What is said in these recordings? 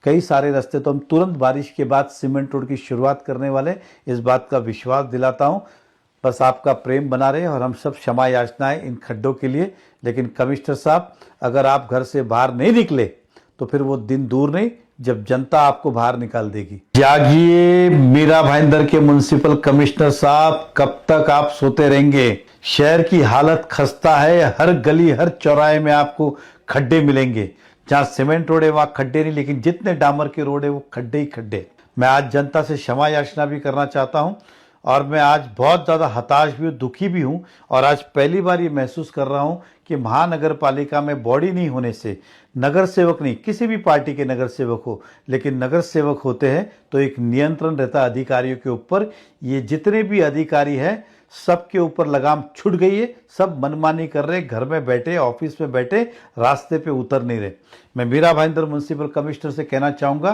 कई सारे रास्ते तो हम तुरंत बारिश के बाद सीमेंट रोड की शुरुआत करने वाले, इस बात का विश्वास दिलाता हूँ। बस आपका प्रेम बना रहे और हम सब क्षमा याचनाएं इन खड्डों के लिए। लेकिन कमिश्नर साहब, अगर आप घर से बाहर नहीं निकले तो फिर वो दिन दूर नहीं जब जनता आपको बाहर निकाल देगी। जागिए मीरा भाईंदर के म्युनिसिपल कमिश्नर साहब, कब तक आप सोते रहेंगे? शहर की हालत खस्ता है, हर गली हर चौराहे में आपको खड्डे मिलेंगे। जहां सीमेंट रोड है वहां खड्डे नहीं, लेकिन जितने डामर के रोड है वो खड्डे ही खड्डे। मैं आज जनता से क्षमा याचना भी करना चाहता हूं और मैं आज बहुत ज़्यादा हताश भी हूँ, दुखी भी हूँ। और आज पहली बार ये महसूस कर रहा हूँ कि महानगर पालिका में बॉडी नहीं होने से, नगर सेवक नहीं, किसी भी पार्टी के नगर सेवक हो, लेकिन नगर सेवक होते हैं तो एक नियंत्रण रहता है अधिकारियों के ऊपर। ये जितने भी अधिकारी हैं सबके ऊपर लगाम छूट गई है, सब मनमानी कर रहे, घर में बैठे, ऑफिस में बैठे, रास्ते पे उतर नहीं रहे। मैं मीरा भाईंदर म्युनिसिपल कमिश्नर से कहना चाहूँगा,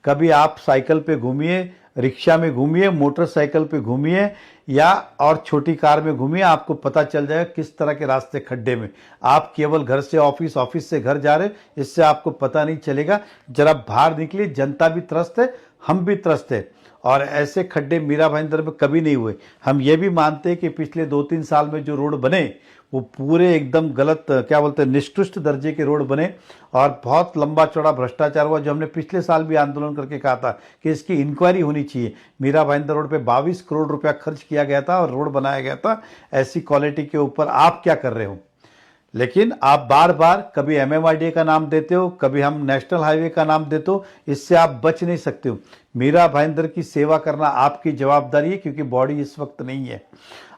कभी आप साइकिल पे घूमिए, रिक्शा में घूमिए, मोटरसाइकिल पे घूमिए या और छोटी कार में घूमिए, आपको पता चल जाएगा किस तरह के रास्ते खड्डे में। आप केवल घर से ऑफिस, ऑफिस से घर जा रहे, इससे आपको पता नहीं चलेगा। जरा बाहर निकलिए, जनता भी त्रस्त है, हम भी त्रस्त है। और ऐसे खड्डे मीरा भाईंदर में कभी नहीं हुए। हम ये भी मानते हैं कि पिछले 2-3 साल में जो रोड बने वो पूरे एकदम गलत, क्या बोलते हैं, निकृष्ट दर्जे के रोड बने और बहुत लंबा चौड़ा भ्रष्टाचार हुआ, जो हमने पिछले साल भी आंदोलन करके कहा था कि इसकी इंक्वायरी होनी चाहिए। मीरा भाईंदर रोड पे 22 करोड़ रुपया खर्च किया गया था और रोड बनाया गया था। ऐसी क्वालिटी के ऊपर आप क्या कर रहे हो? लेकिन आप बार बार कभी एमएमआरडीए का नाम देते हो, कभी हम नेशनल हाईवे का नाम देते हो, इससे आप बच नहीं सकते हो। मीरा भाईंदर की सेवा करना आपकी जवाबदारी है, क्योंकि बॉडी इस वक्त नहीं है।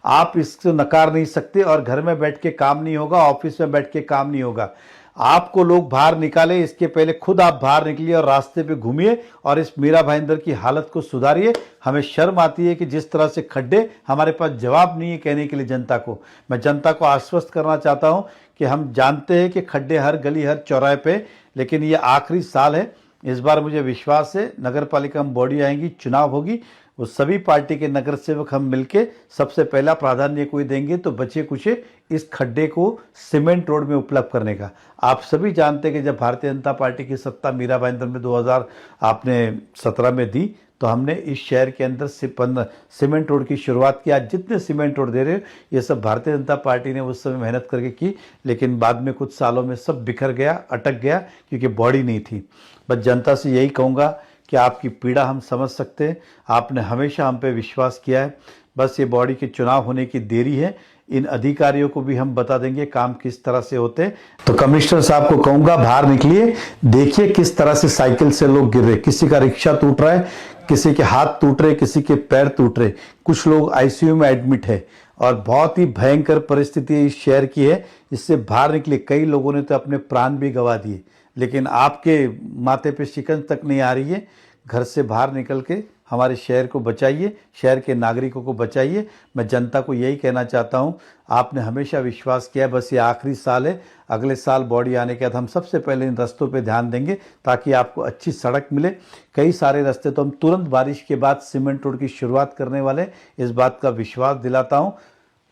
आप इसको नकार नहीं सकते और घर में बैठ के काम नहीं होगा, ऑफिस में बैठ के काम नहीं होगा। आपको लोग बाहर निकाले, इसके पहले खुद आप बाहर निकलिए और रास्ते पे घूमिए और इस मीरा भाईंदर की हालत को सुधारिए। हमें शर्म आती है कि जिस तरह से खड्डे, हमारे पास जवाब नहीं है कहने के लिए जनता को। मैं जनता को आश्वस्त करना चाहता हूं कि हम जानते हैं कि खड्डे हर गली हर चौराहे पे, लेकिन ये आखिरी साल है। इस बार मुझे विश्वास है नगर पालिका में बॉडी आएंगी, चुनाव होगी, वो सभी पार्टी के नगर सेवक हम मिलके सबसे पहला प्राधान्य कोई देंगे तो बचे कुछ इस खड्डे को सीमेंट रोड में उपलब्ध करने का। आप सभी जानते हैं कि जब भारतीय जनता पार्टी की सत्ता मीरा भाईंदर में 2017 में दी, तो हमने इस शहर के अंदर सीमेंट रोड की शुरुआत की। आज जितने सीमेंट रोड दे रहे हो ये सब भारतीय जनता पार्टी ने उस समय मेहनत करके की, लेकिन बाद में कुछ सालों में सब बिखर गया, अटक गया, क्योंकि बॉडी नहीं थी। बस जनता से यही कहूँगा कि आपकी पीड़ा हम समझ सकते हैं, आपने हमेशा हम पे विश्वास किया है। बस ये बॉडी के चुनाव होने की देरी है। इन अधिकारियों को भी हम बता देंगे काम किस तरह से होते हैं। तो कमिश्नर साहब को कहूँगा, बाहर निकलिए, देखिए किस तरह से साइकिल से लोग गिर रहे, किसी का रिक्शा टूट रहा है, किसी के हाथ टूट रहे, किसी के पैर टूट रहे, कुछ लोग आईसीयू में एडमिट है और बहुत ही भयंकर परिस्थिति इस शहर की है। इससे बाहर निकले, कई लोगों ने तो अपने प्राण भी गंवा दिए, लेकिन आपके माथे पे शिकन तक नहीं आ रही है। घर से बाहर निकल के हमारे शहर को बचाइए, शहर के नागरिकों को बचाइए। मैं जनता को यही कहना चाहता हूं, आपने हमेशा विश्वास किया है, बस ये आखिरी साल है। अगले साल बॉडी आने के बाद हम सबसे पहले इन रास्तों पे ध्यान देंगे ताकि आपको अच्छी सड़क मिले। कई सारे रास्ते तो हम तुरंत बारिश के बाद सीमेंट रोड की शुरुआत करने वाले, इस बात का विश्वास दिलाता हूँ।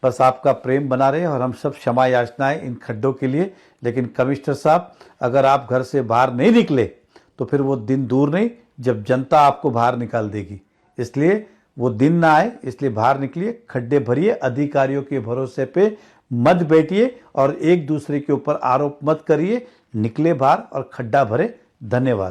बस आपका प्रेम बना रहे और हम सब क्षमा याचनाएं इन खड्डों के लिए। लेकिन कमिश्नर साहब, अगर आप घर से बाहर नहीं निकले तो फिर वो दिन दूर नहीं जब जनता आपको बाहर निकाल देगी। इसलिए वो दिन ना आए, इसलिए बाहर निकलिए, खड्डे भरिए, अधिकारियों के भरोसे पे मत बैठिए और एक दूसरे के ऊपर आरोप मत करिए। निकले बाहर और खड्डा भरे। धन्यवाद।